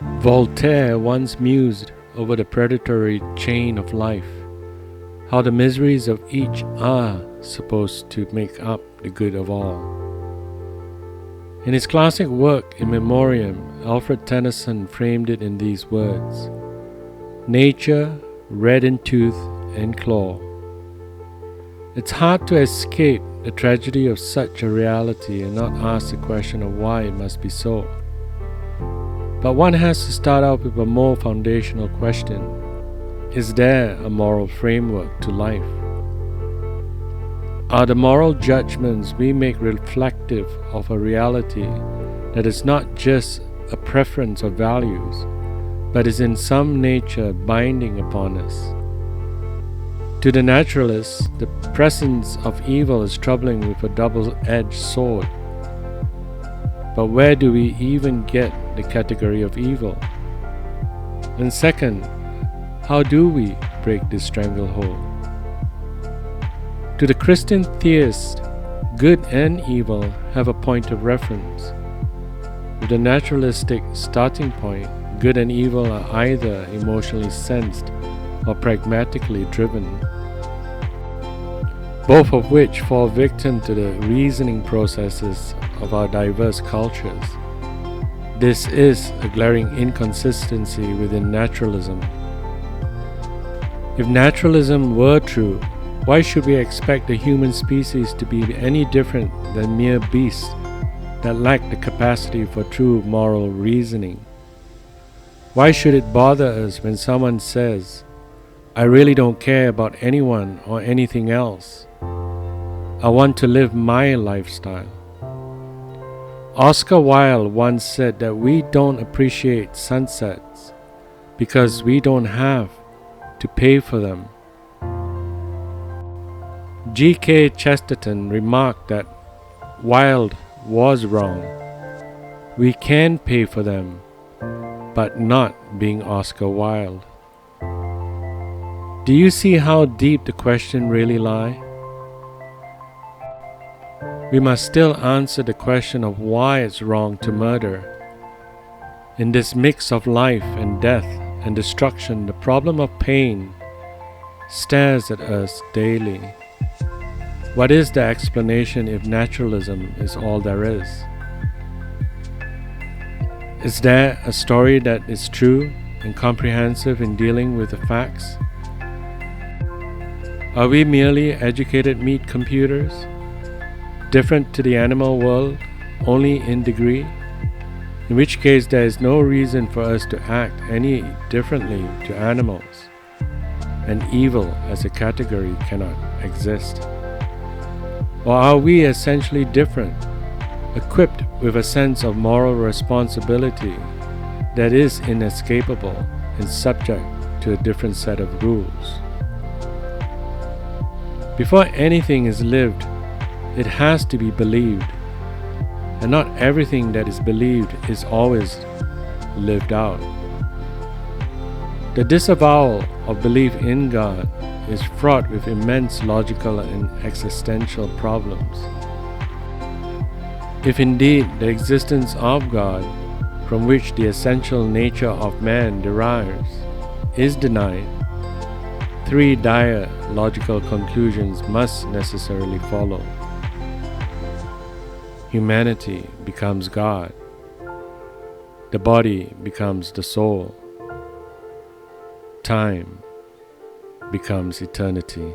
Voltaire once mused over the predatory chain of life, how the miseries of each are supposed to make up the good of all. In his classic work In Memoriam, Alfred Tennyson framed it in these words: "Nature, red in tooth and claw." It's hard to escape the tragedy of such a reality and not ask the question of why it must be so. But one has to start out with a more foundational question. Is there a moral framework to life? Are the moral judgments we make reflective of a reality that is not just a preference of values, but is in some nature binding upon us? To the naturalist, the presence of evil is troubling with a double-edged sword. But where do we even get the category of evil? And second, how do we break this stranglehold? To the Christian theist, good and evil have a point of reference. With the naturalistic starting point, good and evil are either emotionally sensed or pragmatically driven, both of which fall victim to the reasoning processes of our diverse cultures. This is a glaring inconsistency within naturalism. If naturalism were true, why should we expect the human species to be any different than mere beasts that lack the capacity for true moral reasoning? Why should it bother us when someone says, "I really don't care about anyone or anything else. I want to live my lifestyle"? Oscar Wilde once said that we don't appreciate sunsets because we don't have to pay for them. G.K. Chesterton remarked that Wilde was wrong. We can pay for them, but not being Oscar Wilde. Do you see how deep the question really lies? We must still answer the question of why it's wrong to murder. In this mix of life and death and destruction, the problem of pain stares at us daily. What is the explanation if naturalism is all there is? Is there a story that is true and comprehensive in dealing with the facts? Are we merely educated meat computers, different to the animal world only in degree? In which case there is no reason for us to act any differently to animals, and evil as a category cannot exist. Or are we essentially different, equipped with a sense of moral responsibility that is inescapable and subject to a different set of rules? Before anything is lived, it has to be believed, and not everything that is believed is always lived out. The disavowal of belief in God is fraught with immense logical and existential problems. If indeed the existence of God, from which the essential nature of man derives, is denied, three dire logical conclusions must necessarily follow. Humanity becomes God. The body becomes the soul. Time becomes eternity.